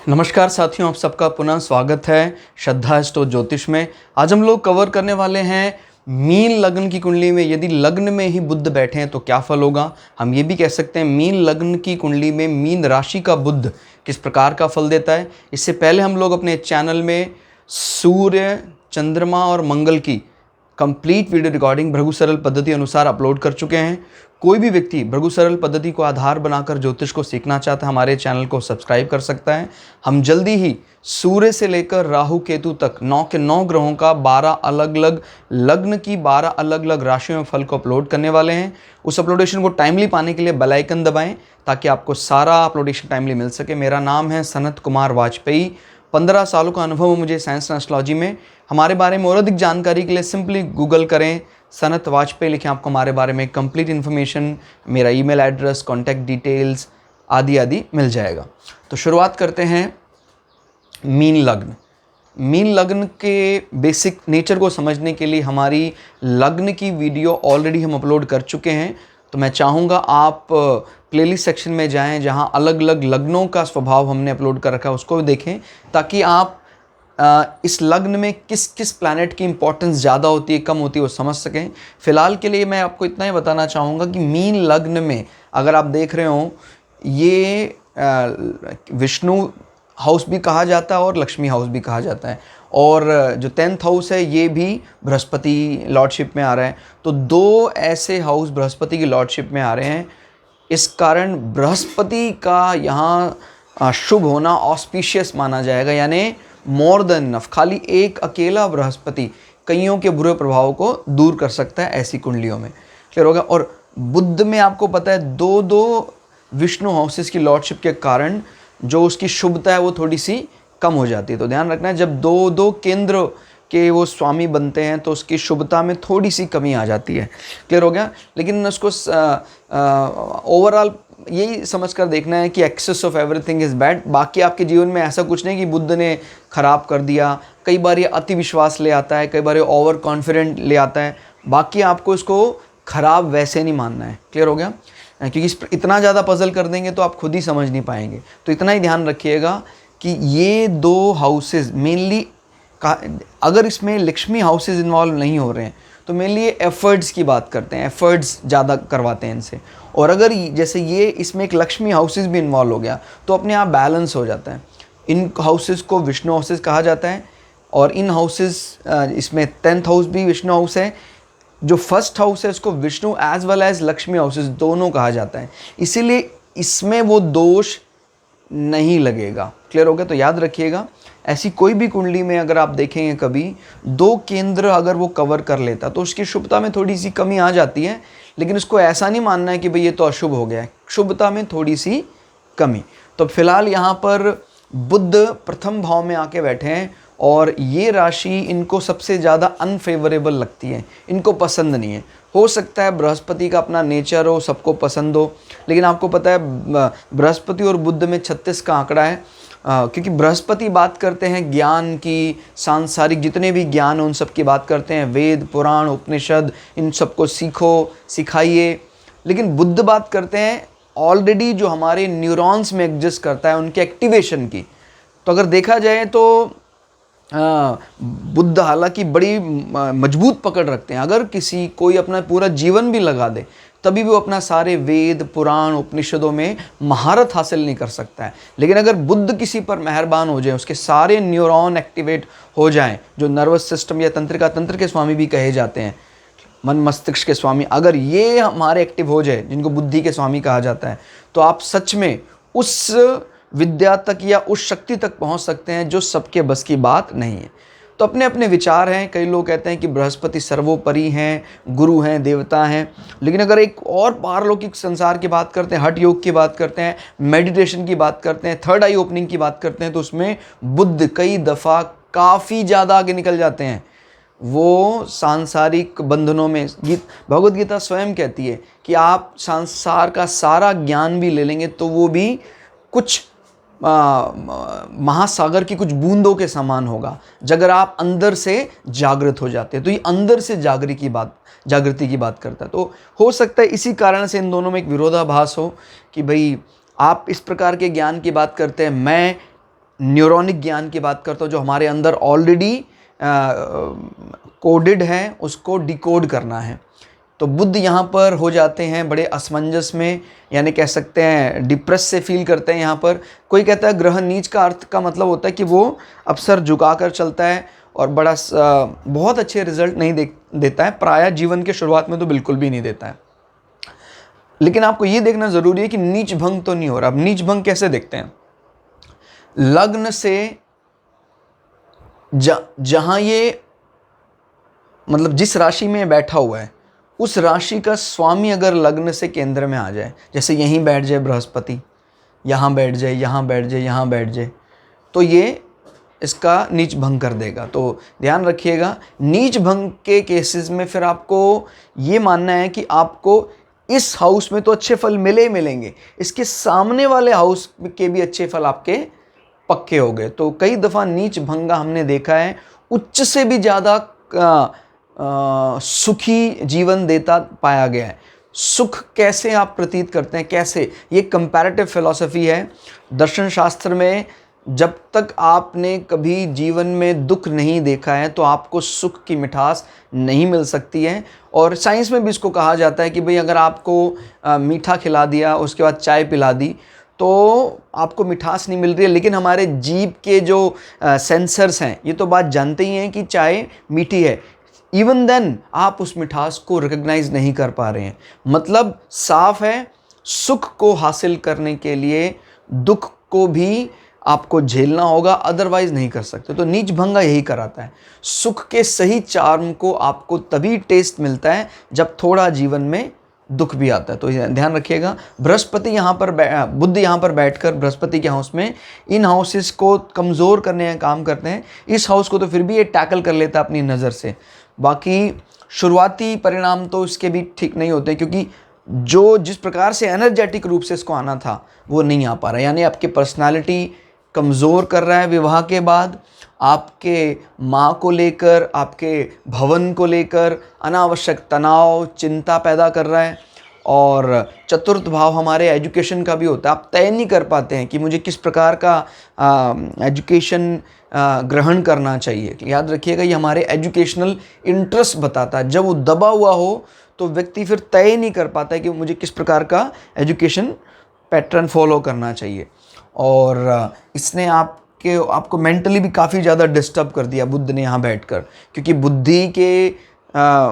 नमस्कार साथियों, आप सबका पुनः स्वागत है श्रद्धा एस्ट्रो ज्योतिष में। आज हम लोग कवर करने वाले हैं मीन लग्न की कुंडली में यदि लग्न में ही बुध बैठे हैं तो क्या फल होगा। हम ये भी कह सकते हैं मीन लग्न की कुंडली में मीन राशि का बुध किस प्रकार का फल देता है। इससे पहले हम लोग अपने चैनल में सूर्य, चंद्रमा और मंगल की कंप्लीट वीडियो रिकॉर्डिंग भृगु सरल पद्धति अनुसार अपलोड कर चुके हैं। कोई भी व्यक्ति भृगु सरल पद्धति को आधार बनाकर ज्योतिष को सीखना चाहता है, हमारे चैनल को सब्सक्राइब कर सकता है। हम जल्दी ही सूर्य से लेकर राहु केतु तक 9 के 9 ग्रहों का 12 अलग अलग लग्न की 12 अलग अलग राशियों में फल को अपलोड करने वाले हैं। उस अपलोडेशन को टाइमली पाने के लिए बेल आइकन दबाएं ताकि आपको सारा अपलोडेशन टाइमली मिल सके। मेरा नाम है सनत कुमार वाजपेयी। 15 सालों का अनुभव है मुझे साइंस एंड एस्ट्रोलॉजी में। हमारे बारे में और अधिक जानकारी के लिए सिंपली गूगल करें, सनत वाजपेयी लिखें, आपको हमारे बारे में कंप्लीट इन्फॉर्मेशन, मेरा ईमेल एड्रेस, कॉन्टैक्ट डिटेल्स आदि आदि मिल जाएगा। तो शुरुआत करते हैं मीन लग्न। मीन लग्न के बेसिक नेचर को समझने के लिए हमारी लग्न की वीडियो ऑलरेडी हम अपलोड कर चुके हैं। तो मैं चाहूँगा आप प्लेलिस्ट सेक्शन में जाएं जहां अलग अलग लग्नों का स्वभाव हमने अपलोड कर रखा है, उसको भी देखें ताकि आप इस लग्न में किस किस प्लैनेट की इंपॉर्टेंस ज़्यादा होती है, कम होती है, वो समझ सकें। फिलहाल के लिए मैं आपको इतना ही बताना चाहूँगा कि मीन लग्न में अगर आप देख रहे हो, ये विष्णु हाउस भी कहा जाता है और लक्ष्मी हाउस भी कहा जाता है, और जो 10th हाउस है ये भी बृहस्पति लॉर्डशिप में आ रहा है। तो दो ऐसे हाउस बृहस्पति की लॉर्डशिप में आ रहे हैं। इस कारण बृहस्पति का यहाँ शुभ होना ऑस्पिशियस माना जाएगा, यानी मोर देन इनफ। खाली एक अकेला बृहस्पति कईयों के बुरे प्रभाव को दूर कर सकता है ऐसी कुंडलियों में। क्लियर होगा। और बुध में आपको पता है दो दो विष्णु हाउसेस की लॉर्डशिप के कारण जो उसकी शुभता है वो थोड़ी सी कम हो जाती है। तो ध्यान रखना है, जब दो दो केंद्र के वो स्वामी बनते हैं तो उसकी शुभता में थोड़ी सी कमी आ जाती है। क्लियर हो गया। लेकिन उसको ओवरऑल यही समझकर देखना है कि excess of everything is bad. बाकी आपके जीवन में ऐसा कुछ नहीं कि बुध ने खराब कर दिया। कई बार ये अति विश्वास ले आता है, कई बार ये ओवर कॉन्फिडेंट ले आता है। बाकी आपको इसको खराब वैसे नहीं मानना है। क्लियर हो गया। क्योंकि इतना ज़्यादा पजल कर देंगे तो आप खुद ही समझ नहीं पाएंगे। तो इतना ही ध्यान रखिएगा कि ये दो हाउसेज मेनली अगर इसमें लक्ष्मी हाउसेज इन्वॉल्व नहीं हो रहे हैं तो मेनली एफर्ट्स की बात करते हैं, एफर्ट्स ज़्यादा करवाते हैं इनसे। और अगर जैसे ये इसमें एक लक्ष्मी हाउसेज भी इन्वॉल्व हो गया तो अपने आप बैलेंस हो जाता है। इन हाउसेज को विष्णु हाउसेज कहा जाता है और इन हाउसेज इसमें 10th हाउस भी विष्णु हाउस है। जो फर्स्ट हाउस है उसको Vishnu as well as Lakshmi houses दोनों कहा जाता है, इसीलिए इसमें वो दोष नहीं लगेगा। क्लियर हो गया। तो याद रखिएगा, ऐसी कोई भी कुंडली में अगर आप देखेंगे कभी दो केंद्र अगर वो कवर कर लेता तो उसकी शुभता में थोड़ी सी कमी आ जाती है। लेकिन उसको ऐसा नहीं मानना है कि भाई ये तो अशुभ हो गया है, शुभता में थोड़ी सी कमी। तो फिलहाल यहाँ पर बुध प्रथम भाव में आके बैठे हैं और ये राशि इनको सबसे ज़्यादा अनफेवरेबल लगती है, इनको पसंद नहीं है। हो सकता है बृहस्पति का अपना नेचर हो, सबको पसंद हो, लेकिन आपको पता है बृहस्पति और बुध में 36 का आंकड़ा है। क्योंकि बृहस्पति बात करते हैं ज्ञान की, सांसारिक जितने भी ज्ञान हैं उन सब की बात करते हैं, वेद पुराण उपनिषद इन सबको सीखो, सिखाइए। लेकिन बुध बात करते हैं ऑलरेडी जो हमारे न्यूरॉन्स में एग्जिस्ट करता है उनके एक्टिवेशन की। तो अगर देखा जाए तो बुद्ध हालांकि बड़ी मजबूत पकड़ रखते हैं। अगर किसी कोई अपना पूरा जीवन भी लगा दे तभी भी वो अपना सारे वेद पुराण उपनिषदों में महारत हासिल नहीं कर सकता है। लेकिन अगर बुद्ध किसी पर मेहरबान हो जाए, उसके सारे न्यूरॉन एक्टिवेट हो जाएं, जो नर्वस सिस्टम या तंत्र के स्वामी भी कहे जाते हैं, मन मस्तिष्क के स्वामी, अगर ये हमारे एक्टिव हो जाए जिनको बुद्धि के स्वामी कहा जाता है, तो आप सच में उस विद्या तक या उस शक्ति तक पहुंच सकते हैं जो सबके बस की बात नहीं है। तो अपने अपने विचार हैं। कई लोग कहते हैं कि बृहस्पति सर्वोपरि हैं, गुरु हैं, देवता हैं। लेकिन अगर एक और पारलौकिक संसार की बात करते हैं, हठ योग की बात करते हैं, मेडिटेशन की बात करते हैं, थर्ड आई ओपनिंग की बात करते हैं, तो उसमें बुद्ध कई दफ़ा काफ़ी ज़्यादा आगे निकल जाते हैं। वो सांसारिक बंधनों में भगवद गीता स्वयं कहती है कि आप संसार का सारा ज्ञान भी ले लेंगे तो वो भी कुछ महासागर की कुछ बूंदों के समान होगा अगर आप अंदर से जागृत हो जाते हैं। तो ये अंदर से जागृति की बात करता है। तो हो सकता है इसी कारण से इन दोनों में एक विरोधाभास हो कि भाई आप इस प्रकार के ज्ञान की बात करते हैं, मैं न्यूरॉनिक ज्ञान की बात करता हूँ, जो हमारे अंदर ऑलरेडी कोडेड है, उसको डिकोड करना है। तो बुद्ध यहाँ पर हो जाते हैं बड़े असमंजस में, यानी कह सकते हैं डिप्रेस से फील करते हैं यहाँ पर। कोई कहता है ग्रह नीच का अर्थ का मतलब होता है कि वो अब सर झुका कर चलता है और बहुत अच्छे रिजल्ट नहीं देता है, प्रायः जीवन के शुरुआत में तो बिल्कुल भी नहीं देता है। लेकिन आपको ये देखना ज़रूरी है कि नीच भंग तो नहीं हो रहा। अब नीच भंग कैसे देखते हैं? लग्न से जहाँ ये मतलब जिस राशि में बैठा हुआ है, उस राशि का स्वामी अगर लग्न से केंद्र में आ जाए, जैसे यहीं बैठ जाए बृहस्पति, यहाँ बैठ जाए, यहाँ बैठ जाए, यहाँ बैठ जाए, तो ये इसका नीच भंग कर देगा। तो ध्यान रखिएगा, नीच भंग के केसेस में फिर आपको ये मानना है कि आपको इस हाउस में तो अच्छे फल मिलेंगे, इसके सामने वाले हाउस के भी अच्छे फल आपके पक्के हो गए। तो कई दफ़ा नीच भंगा हमने देखा है उच्च से भी ज़्यादा सुखी जीवन देता पाया गया है। सुख कैसे आप प्रतीत करते हैं, कैसे? ये कंपैरेटिव फिलॉसफी है दर्शन शास्त्र में। जब तक आपने कभी जीवन में दुख नहीं देखा है तो आपको सुख की मिठास नहीं मिल सकती है। और साइंस में भी इसको कहा जाता है कि भाई अगर आपको मीठा खिला दिया, उसके बाद चाय पिला दी, तो आपको मिठास नहीं मिल रही है। लेकिन हमारे जीभ के जो सेंसर्स हैं ये तो बात जानते ही हैं कि चाय मीठी है, इवन देन आप उस मिठास को रिकग्नाइज नहीं कर पा रहे हैं। मतलब साफ है, सुख को हासिल करने के लिए दुख को भी आपको झेलना होगा, अदरवाइज नहीं कर सकते। तो नीच भंगा यही कराता है। सुख के सही चार्म को आपको तभी टेस्ट मिलता है जब थोड़ा जीवन में दुख भी आता है। तो ध्यान रखिएगा, बृहस्पति यहाँ पर बुद्ध यहाँ पर बैठकर बृहस्पति के हाउस में इन हाउसेस को कमज़ोर करने का काम करते हैं। इस हाउस को तो फिर भी ये टैकल कर लेता है अपनी नज़र से। बाकी शुरुआती परिणाम तो इसके भी ठीक नहीं होते, क्योंकि जिस प्रकार से एनर्जेटिक रूप से इसको आना था वो नहीं आ पा रहा है। यानी आपकी पर्सनालिटी कमज़ोर कर रहा है विवाह के बाद, आपके माँ को लेकर, आपके भवन को लेकर अनावश्यक तनाव, चिंता पैदा कर रहा है। और चतुर्थ भाव हमारे एजुकेशन का भी होता है। आप तय नहीं कर पाते हैं कि मुझे किस प्रकार का एजुकेशन ग्रहण करना चाहिए। याद रखिएगा, ये हमारे एजुकेशनल इंटरेस्ट बताता है। जब वो दबा हुआ हो तो व्यक्ति फिर तय नहीं कर पाता है कि मुझे किस प्रकार का एजुकेशन पैटर्न फॉलो करना चाहिए। और इसने आपको मेंटली भी काफ़ी ज़्यादा डिस्टर्ब कर दिया बुद्ध ने यहाँ बैठकर, क्योंकि बुद्धि के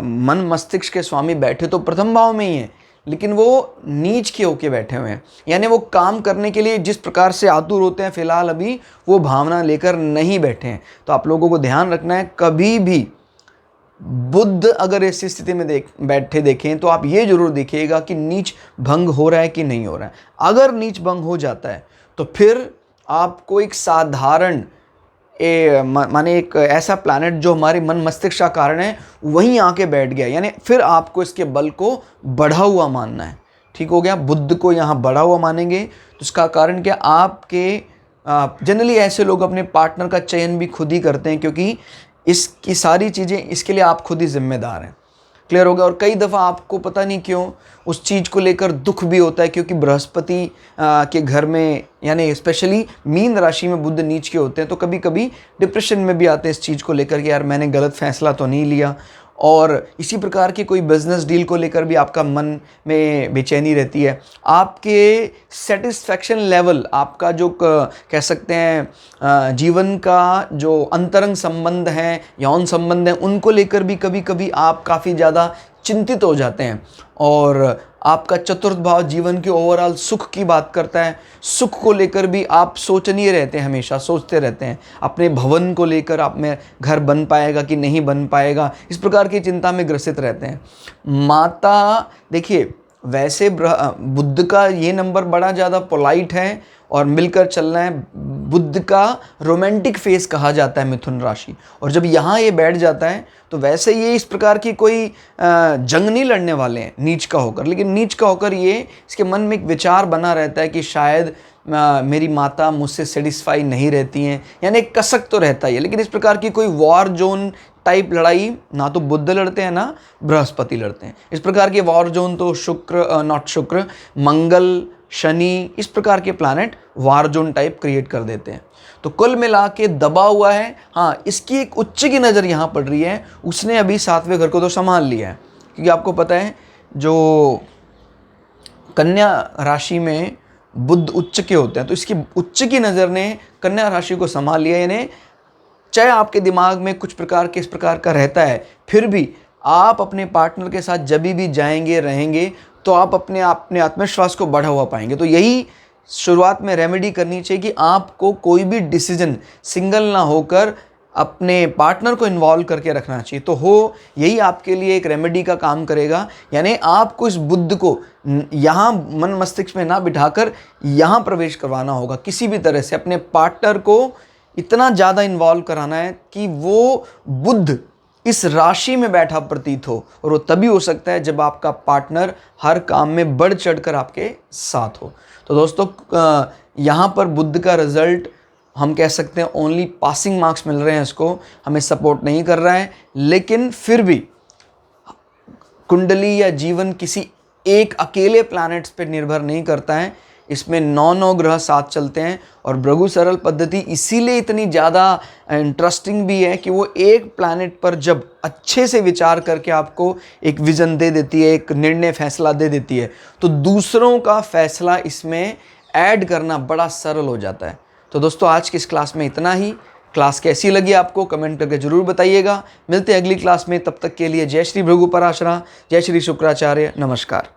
मन मस्तिष्क के स्वामी बैठे तो प्रथम भाव में ही हैं, लेकिन वो नीच के होके बैठे हुए हैं। यानी वो काम करने के लिए जिस प्रकार से आतुर होते हैं, फिलहाल अभी वो भावना लेकर नहीं बैठे हैं। तो आप लोगों को ध्यान रखना है, कभी भी बुद्ध अगर ऐसी स्थिति में बैठे देखें तो आप ये जरूर देखिएगा कि नीच भंग हो रहा है कि नहीं हो रहा है। अगर नीच भंग हो जाता है तो फिर आपको एक साधारण माने एक ऐसा प्लैनेट जो हमारे मन मस्तिष्क का कारण है वहीं आके बैठ गया, यानी फिर आपको इसके बल को बढ़ा हुआ मानना है। ठीक हो गया, बुद्ध को यहाँ बढ़ा हुआ मानेंगे तो इसका कारण क्या, आपके जनरली ऐसे लोग अपने पार्टनर का चयन भी खुद ही करते हैं, क्योंकि इसकी सारी चीज़ें इसके लिए आप खुद ही जिम्मेदार हैं। क्लियर हो गया। और कई दफ़ा आपको पता नहीं क्यों उस चीज़ को लेकर दुख भी होता है, क्योंकि बृहस्पति के घर में, यानी स्पेशली मीन राशि में बुद्ध नीच के होते हैं, तो कभी कभी डिप्रेशन में भी आते हैं इस चीज़ को लेकर कि यार मैंने गलत फैसला तो नहीं लिया। और इसी प्रकार की कोई बिजनेस डील को लेकर भी आपका मन में बेचैनी रहती है। आपके सेटिस्फैक्शन लेवल, आपका जो कह सकते हैं जीवन का जो अंतरंग संबंध हैं, यौन संबंध हैं, उनको लेकर भी कभी कभी आप काफ़ी ज़्यादा चिंतित हो जाते हैं। और आपका चतुर्थ भाव जीवन के ओवरऑल सुख की बात करता है। सुख को लेकर भी आप सोचनीय रहते हैं, हमेशा सोचते रहते हैं अपने भवन को लेकर, आप में घर बन पाएगा कि नहीं बन पाएगा, इस प्रकार की चिंता में ग्रसित रहते हैं। माता, देखिए वैसे बुद्ध का ये नंबर बड़ा ज़्यादा पोलाइट है और मिलकर चलना है। बुद्ध का रोमांटिक फेस कहा जाता है मिथुन राशि, और जब यहाँ ये बैठ जाता है तो वैसे ये इस प्रकार की कोई जंग नहीं लड़ने वाले हैं नीच का होकर, लेकिन नीच का होकर ये इसके मन में एक विचार बना रहता है कि शायद मेरी माता मुझसे सेटिस्फाई नहीं रहती हैं, यानी एक कसक तो रहता ही है। लेकिन इस प्रकार की कोई वॉर जोन टाइप लड़ाई ना तो बुद्ध लड़ते हैं ना बृहस्पति लड़ते हैं। इस प्रकार के वॉर जोन तो मंगल, शनि, इस प्रकार के planet war zone type create कर देते हैं। तो कुल मिला के दबा हुआ है। हाँ, इसकी एक उच्च की नज़र यहाँ पड़ रही है, उसने अभी 7वें घर को तो संभाल लिया है, क्योंकि आपको पता है जो कन्या राशि में बुध उच्च के होते हैं, तो इसकी उच्च की नज़र ने कन्या राशि को संभाल लिया। यानी चाहे आपके दिमाग में कुछ प्रकार के इस प्रकार का रहता है, फिर भी आप अपने पार्टनर के साथ जब भी जाएंगे रहेंगे तो आप अपने आत्मविश्वास को बढ़ा हुआ पाएंगे। तो यही शुरुआत में रेमेडी करनी चाहिए कि आपको कोई भी डिसीजन सिंगल ना होकर अपने पार्टनर को इन्वॉल्व करके रखना चाहिए। तो यही आपके लिए एक रेमेडी का काम करेगा। यानी आपको इस बुद्ध को यहाँ मन मस्तिष्क में ना बिठाकर यहाँ प्रवेश करवाना होगा। किसी भी तरह से अपने पार्टनर को इतना ज़्यादा इन्वॉल्व कराना है कि वो बुद्ध इस राशि में बैठा प्रतीत हो, और वो तभी हो सकता है जब आपका पार्टनर हर काम में बढ़ चढ़कर आपके साथ हो। तो दोस्तों, यहाँ पर बुद्ध का रिजल्ट हम कह सकते हैं ओनली पासिंग मार्क्स मिल रहे हैं, इसको हमें सपोर्ट नहीं कर रहा है। लेकिन फिर भी कुंडली या जीवन किसी एक अकेले प्लैनेट्स पर निर्भर नहीं करता है, इसमें 9 ग्रह साथ चलते हैं। और भृगु सरल पद्धति इसीलिए इतनी ज़्यादा इंटरेस्टिंग भी है कि वो एक प्लैनेट पर जब अच्छे से विचार करके आपको एक विज़न दे देती है, एक निर्णय फैसला दे देती है, तो दूसरों का फैसला इसमें ऐड करना बड़ा सरल हो जाता है। तो दोस्तों, आज की इस क्लास में इतना ही। क्लास कैसी लगी आपको कमेंट करके ज़रूर बताइएगा। मिलते हैं अगली क्लास में, तब तक के लिए जय श्री भृगु पराशरा, जय श्री शुक्राचार्य, नमस्कार।